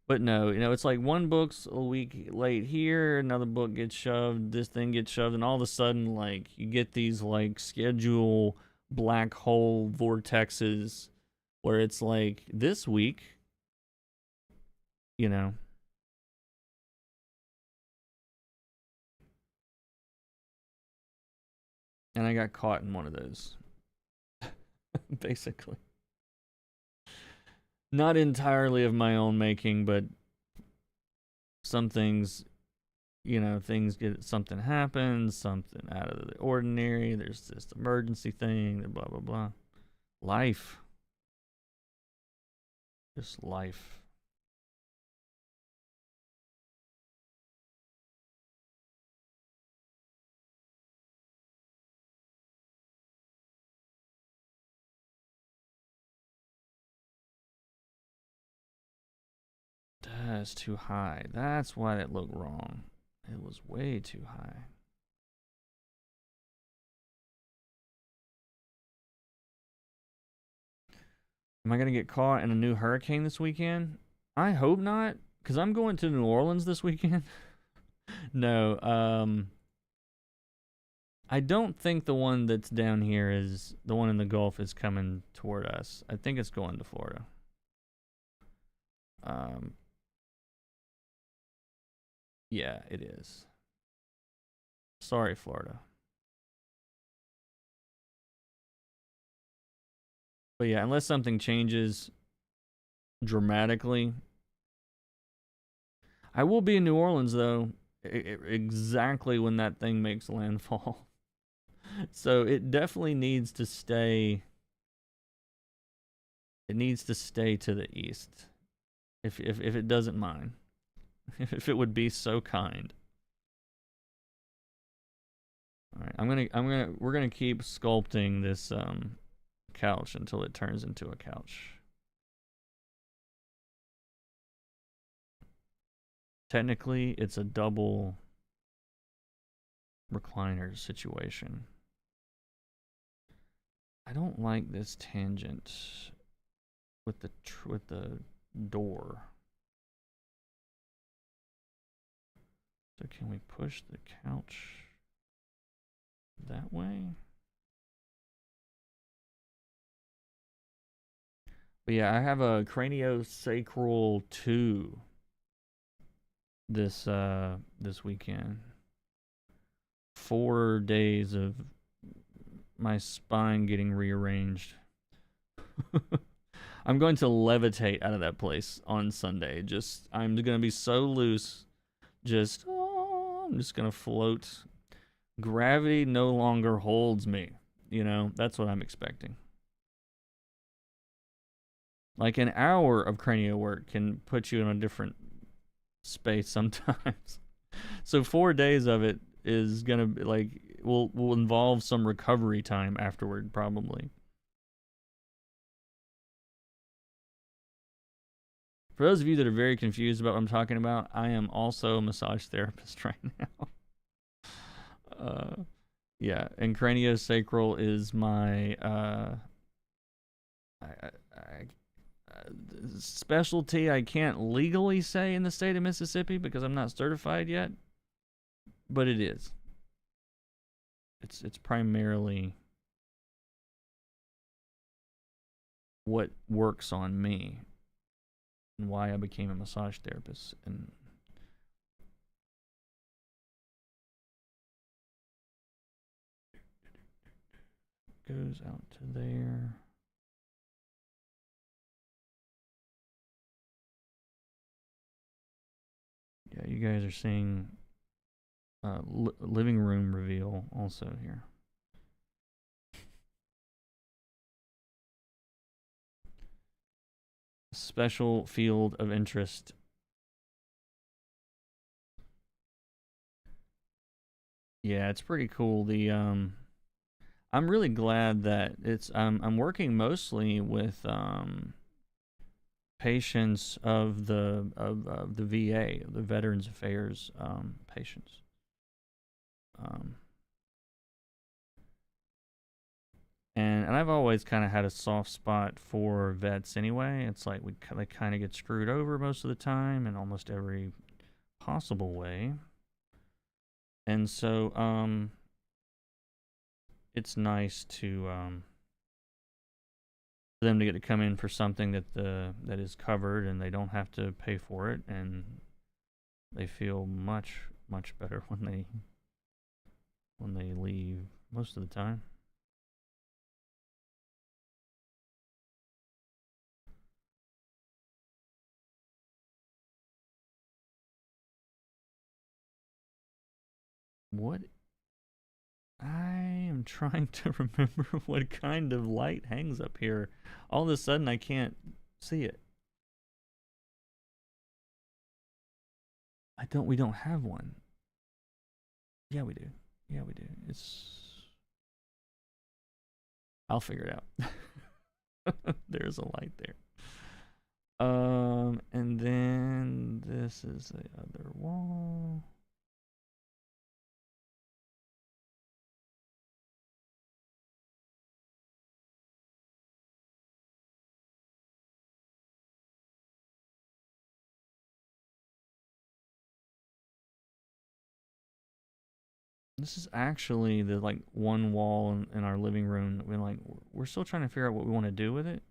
[SPEAKER 1] But no, it's like one book's a week late here, another book gets shoved, this thing gets shoved, and all of a sudden, like, you get these, like, schedule black hole vortexes where it's like, this week, and I got caught in one of those, basically. Not entirely of my own making, but some things, something happens, something out of the ordinary. There's this emergency thing, blah, blah, blah. Life. Just life. That's too high. That's why it looked wrong. It was way too high. Am I going to get caught in a new hurricane this weekend? I hope not, because I'm going to New Orleans this weekend. No, I don't think the one that's down here is the one in the Gulf is coming toward us. I think it's going to Florida. Yeah, it is. Sorry, Florida. But yeah, unless something changes dramatically. I will be in New Orleans, though, exactly when that thing makes landfall. So it definitely needs to stay. It needs to stay to the east. If it doesn't mind. If it would be so kind. Alright, we're gonna keep sculpting this couch until it turns into a couch. Technically, it's a double recliner situation. I don't like this tangent with the door. So can we push the couch that way? But yeah, I have a craniosacral 2 this weekend. 4 days of my spine getting rearranged. I'm going to levitate out of that place on Sunday. I'm gonna be so loose. I'm just gonna float. Gravity no longer holds me. You know, that's what I'm expecting. Like an hour of cranial work can put you in a different space sometimes. So 4 days of it is gonna be like will involve some recovery time afterward, probably. For those of you that are very confused about what I'm talking about, I am also a massage therapist right now. Yeah, and craniosacral is my specialty. I can't legally say in the state of Mississippi because I'm not certified yet, but it is. It's primarily what works on me and why I became a massage therapist. And goes out to there. Yeah, you guys are seeing living room reveal also here. Special field of interest. Yeah, it's pretty cool. I'm really glad that I'm working mostly with patients of the VA, the Veterans Affairs patients. And I've always kind of had a soft spot for vets anyway. It's like they kind of get screwed over most of the time in almost every possible way. And so it's nice to for them to get to come in for something that is covered and they don't have to pay for it, and they feel much better when they leave most of the time. What? I am trying to remember what kind of light hangs up here. All of a sudden, I can't see it. We don't have one. Yeah, we do. Yeah, we do. I'll figure it out. There's a light there. And then this is the other wall. This is actually the like one wall in our living room. We're still trying to figure out what we want to do with it.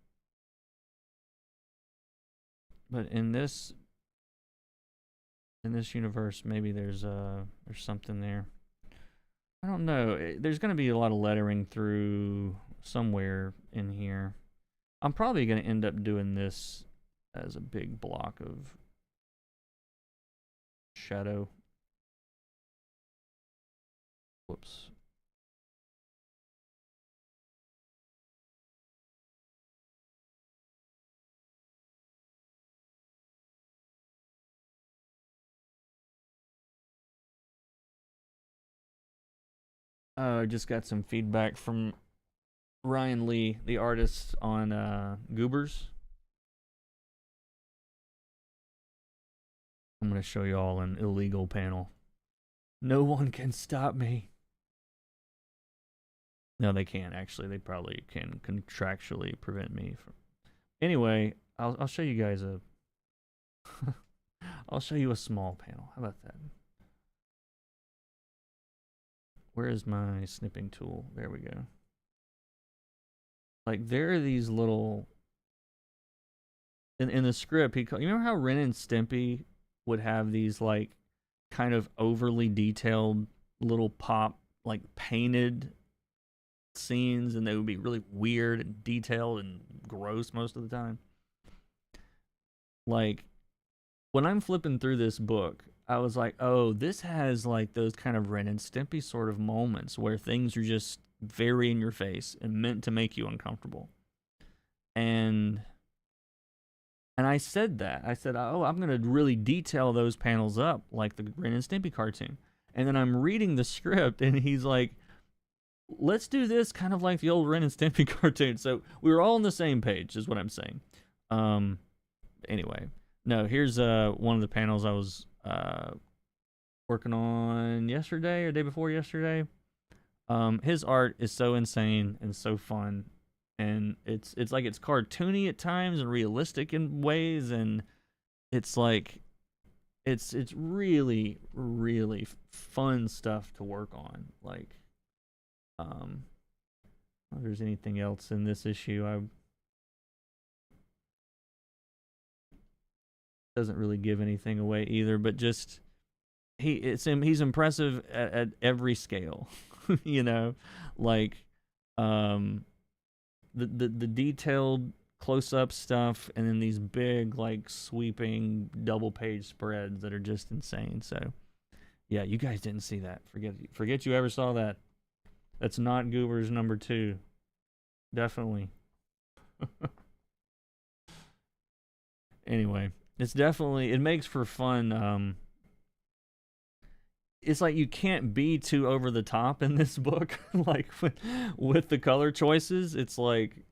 [SPEAKER 1] But in this universe, maybe there's something there. I don't know. There's going to be a lot of lettering through somewhere in here. I'm probably going to end up doing this as a big block of shadow. Whoops. I just got some feedback from Ryan Lee, the artist on Goobers. I'm going to show you all an illegal panel. No one can stop me. No, they can't actually. They probably can contractually prevent me from. Anyway, I'll show you guys a. I'll show you a small panel. How about that? Where is my snipping tool? There we go. Like there are these little. In the script, you remember how Ren and Stimpy would have these like kind of overly detailed little pop like painted scenes, and they would be really weird and detailed and gross most of the time. Like when I'm flipping through this book, I was like, oh, this has like those kind of Ren and Stimpy sort of moments where things are just very in your face and meant to make you uncomfortable. And I said that. I said, oh, I'm going to really detail those panels up like the Ren and Stimpy cartoon. And then I'm reading the script, and he's like, let's do this kind of like the old Ren and Stimpy cartoon. So we were all on the same page, is what I'm saying. Anyway, no, here's one of the panels I was working on yesterday or day before yesterday. His art is so insane and so fun. And it's like it's cartoony at times and realistic in ways, and it's like it's really really fun stuff to work on. Like if there's anything else in this issue, doesn't really give anything away either, but just he's impressive at every scale. You know, like the detailed close-up stuff, and then these big like sweeping double page spreads that are just insane. So yeah, you guys didn't see that. Forget you ever saw that. That's not Goober's number 2. Definitely. Anyway, it makes for fun. It's like you can't be too over the top in this book. Like with the color choices, it's like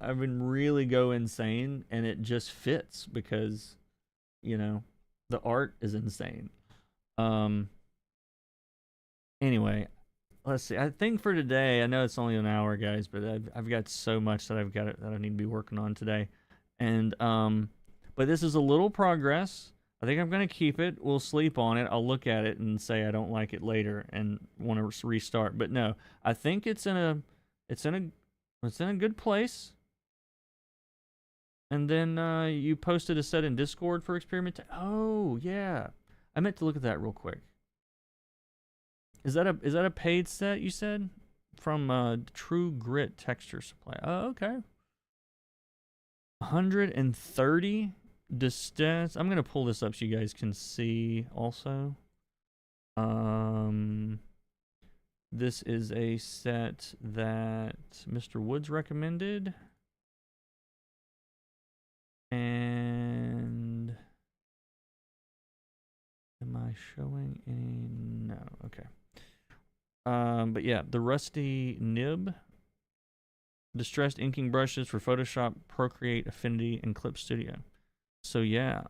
[SPEAKER 1] I mean really go insane, and it just fits because the art is insane. Anyway, let's see. I think for today, I know it's only an hour, guys, but I've got so much that that I need to be working on today, and but this is a little progress. I think I'm going to keep it. We'll sleep on it. I'll look at it and say I don't like it later and want to restart. But no, I think it's in a good place. And then you posted a set in Discord for experimentation. Oh, yeah. I meant to look at that real quick. Is that a paid set you said from True Grit Texture Supply? Oh, okay. 130 distance. I'm gonna pull this up so you guys can see also. This is a set that Mr. Woods recommended, and showing any? No. Okay. But yeah, the rusty nib. Distressed inking brushes for Photoshop, Procreate, Affinity, and Clip Studio. So yeah,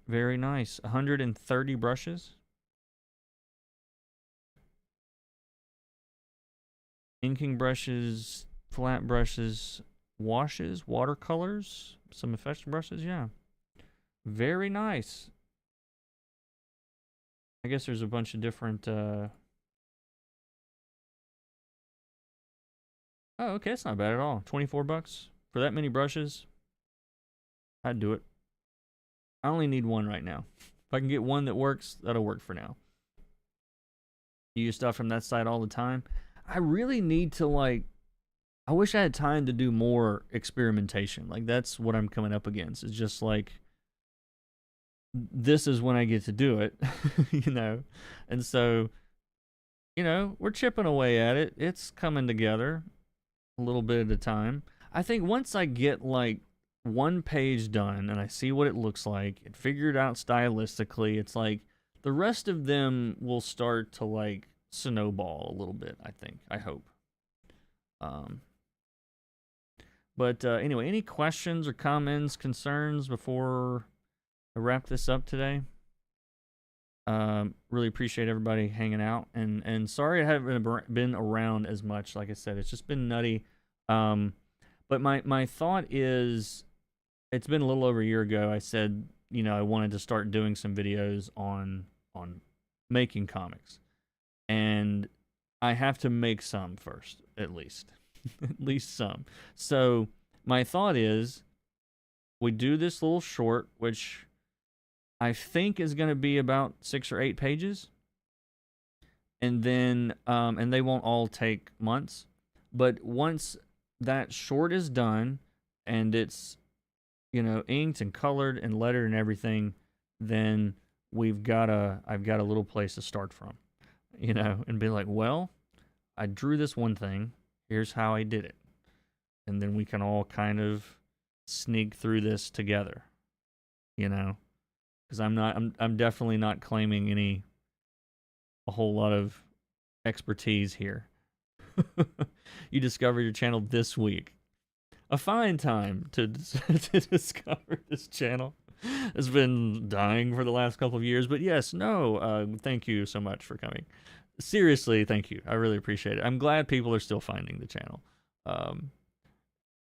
[SPEAKER 1] very nice. 130 brushes. Inking brushes, flat brushes, washes, watercolors, some effects brushes, yeah. Very nice. I guess there's a bunch of different, oh, okay, it's not bad at all. 24 bucks for that many brushes. I'd do it. I only need one right now. If I can get one that works, that'll work for now. You use stuff from that site all the time. I really need to, like, I wish I had time to do more experimentation. Like, that's what I'm coming up against. It's just like, this is when I get to do it, you know? And so, you know, we're chipping away at it. It's coming together a little bit at a time. I think once I get, like, one page done and I see what it looks like and figure it out stylistically, it's like the rest of them will start to, like, snowball a little bit, I think. I hope. But anyway, any questions or comments, concerns before I wrap this up today? Really appreciate everybody hanging out, and sorry I haven't been around as much. Like I said, it's just been nutty. But my thought is, it's been a little over a year ago. I said, you know, I wanted to start doing some videos on making comics, and I have to make some first, at least. At least some. So my thought is, we do this little short, which I think is going to be about 6 or 8 pages, and then and they won't all take months. But once that short is done and it's, you know, inked and colored and lettered and everything, then I've got a little place to start from, you know, and be like, well, I drew this one thing. Here's how I did it. And then we can all kind of sneak through this together, you know, because I'm definitely not claiming a whole lot of expertise here. You discovered your channel this week. A fine time to discover this channel. It's been dying for the last couple of years, but yes, no, thank you so much for coming. Seriously, thank you. I really appreciate it. I'm glad people are still finding the channel.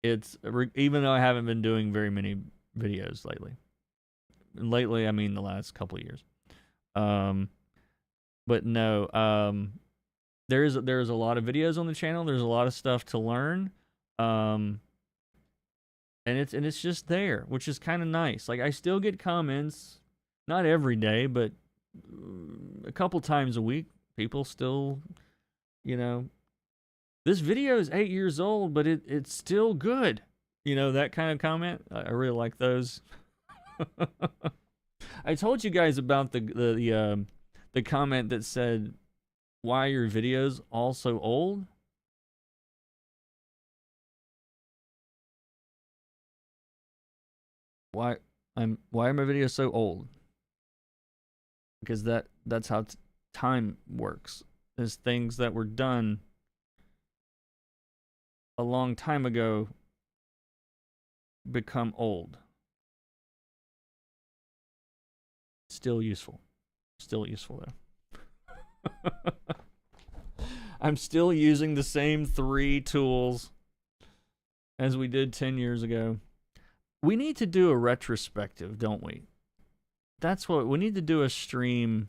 [SPEAKER 1] It's even though I haven't been doing very many videos lately. Lately, I mean the last couple of years. But no, there's a lot of videos on the channel. There's a lot of stuff to learn. And it's just there, which is kind of nice. Like, I still get comments, not every day, but a couple times a week. People still, you know, this video is 8 years old, but it's still good. You know, that kind of comment. I really like those. I told you guys about the comment that said, "Why are your videos all so old?" Why are my videos so old? Because that's how time works. Is things that were done a long time ago become old. Still useful. Still useful though. I'm still using the same 3 tools as we did 10 years ago. We need to do a retrospective, don't we? That's what we need to do, a stream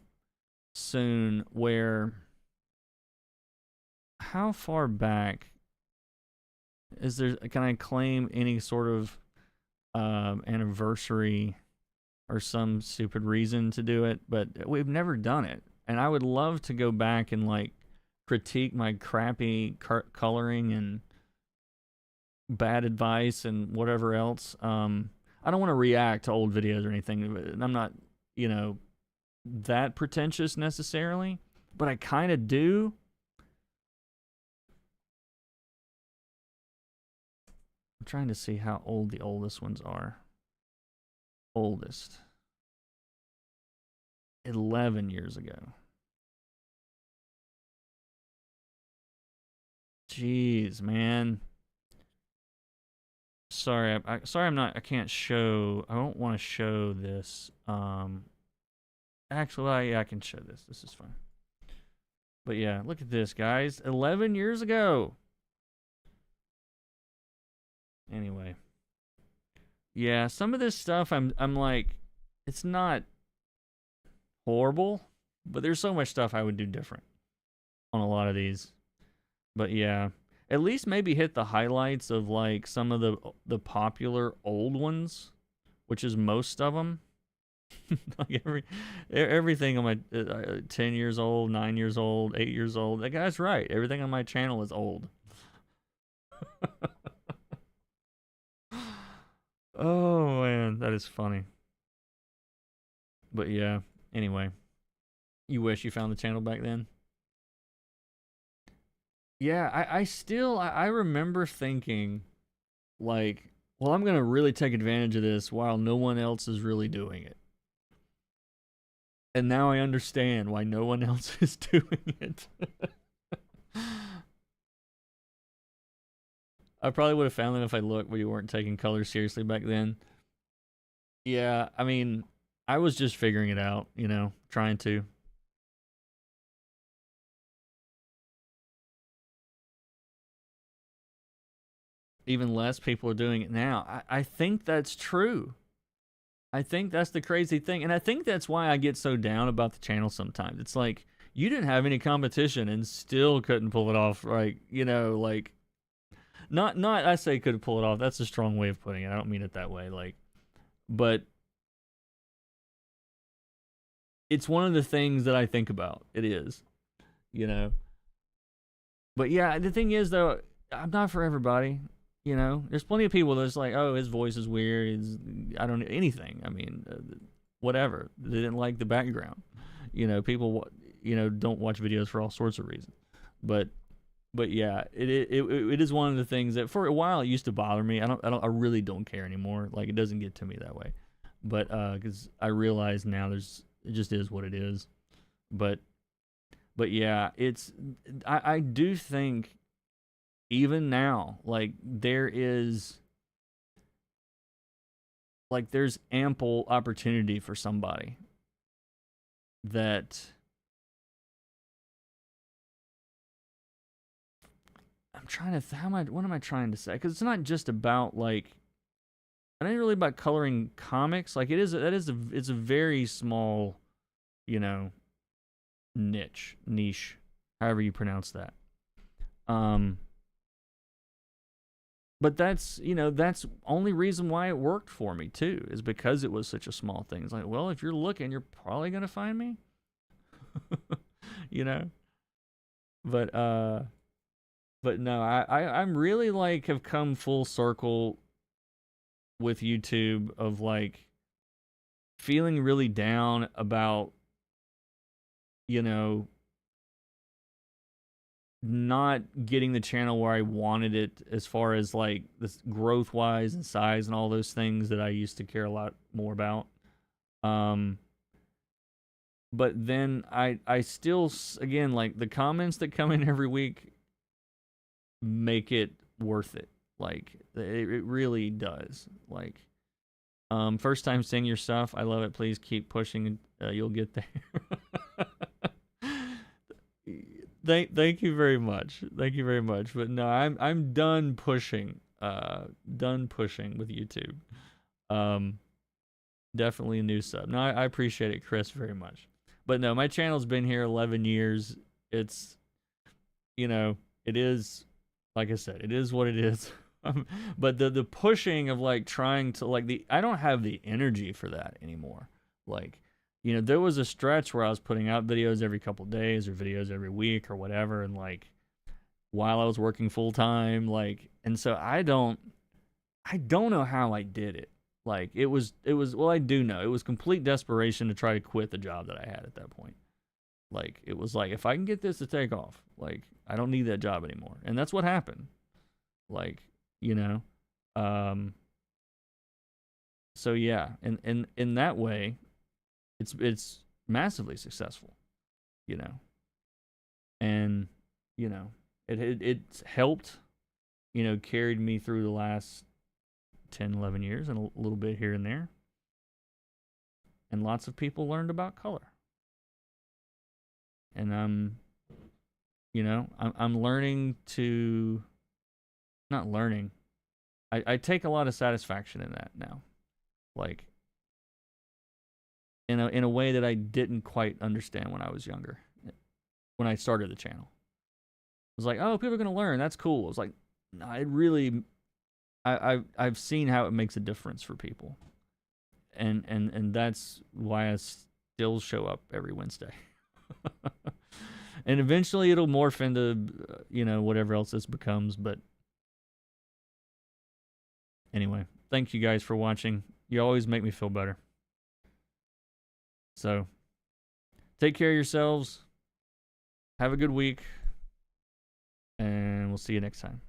[SPEAKER 1] soon where, how far back is there, can I claim any sort of anniversary or some stupid reason to do it? But we've never done it, and I would love to go back and, like, critique my crappy coloring and bad advice and whatever else. I don't want to react to old videos or anything, and I'm not, you know, that pretentious necessarily, but I kind of do. I'm trying to see how old the oldest ones are. Oldest. 11 years ago. Jeez, man. Sorry, I can't show. I don't want to show this. Actually, yeah, I can show this. This is fine. But yeah, look at this, guys. 11 years ago. Anyway. Yeah, some of this stuff I'm like, it's not horrible, but there's so much stuff I would do different on a lot of these. But yeah, at least maybe hit the highlights of like some of the popular old ones, which is most of them. Like everything on my 10 years old, 9 years old, 8 years old. That guy's right. Everything on my channel is old. Oh man, that is funny. But yeah, anyway. You wish you found the channel back then? Yeah, I remember thinking, like, well, I'm gonna really take advantage of this while no one else is really doing it. And now I understand why no one else is doing it. I probably would have found them if I looked, but you weren't taking color seriously back then. Yeah, I mean, I was just figuring it out, you know, trying to. Even less people are doing it now. I think that's true. I think that's the crazy thing. And I think that's why I get so down about the channel sometimes. It's like, you didn't have any competition and still couldn't pull it off. Like, you know, like, not I say couldn't pull it off. That's a strong way of putting it. I don't mean it that way. Like, but it's one of the things that I think about. It is, you know. But yeah, the thing is, though, I'm not for everybody. You know, there's plenty of people that's like, oh, his voice is weird. I don't anything. I mean, whatever. They didn't like the background. You know, people, you know, don't watch videos for all sorts of reasons. But yeah, it is one of the things that for a while it used to bother me. I really don't care anymore. Like, it doesn't get to me that way. But because I realize now it just is what it is. But yeah, I do think even now, like, there's ample opportunity for somebody that I'm trying to what am I trying to say? Because it's not just about, like, it ain't really about coloring comics. Like, it's a very small, you know, niche, however you pronounce that. But that's, you know, that's only reason why it worked for me too, is because it was such a small thing. It's like, well, if you're looking, you're probably gonna find me. You know? But no, I'm really, like, have come full circle with YouTube of, like, feeling really down about, you know, not getting the channel where I wanted it as far as, like, this growth wise and size and all those things that I used to care a lot more about. But then I still, again, like, the comments that come in every week make it worth it. Like, it really does. Like, first time seeing your stuff, I love it. Please keep pushing. You'll get there. Thank you very much. Thank you very much. But no, I'm done pushing. Done pushing with YouTube. Definitely a new sub. No, I appreciate it, Chris, very much. But no, my channel's been here 11 years. It's, you know, it is, like I said, it is what it is. But the pushing of, like, trying to, like, I don't have the energy for that anymore. Like, you know, there was a stretch where I was putting out videos every couple days or videos every week or whatever, and, like, while I was working full time, like, and so I don't know how I did it. Like, it was well, I do know. It was complete desperation to try to quit the job that I had at that point. Like, it was like, if I can get this to take off, like, I don't need that job anymore. And that's what happened. Like, you know, So yeah, and in that way, it's massively successful, you know. And you know, it's helped, you know, carried me through the last 10, 11 years and a little bit here and there. And lots of people learned about color. And I'm learning to, not learning. I take a lot of satisfaction in that now. Like, in a way that I didn't quite understand when I was younger. When I started the channel, I was like, oh, people are gonna learn. That's cool. It was like, no, it really, I've seen how it makes a difference for people, and that's why I still show up every Wednesday. And eventually it'll morph into, you know, whatever else this becomes. But anyway, thank you guys for watching. You always make me feel better. So take care of yourselves. Have a good week. And we'll see you next time.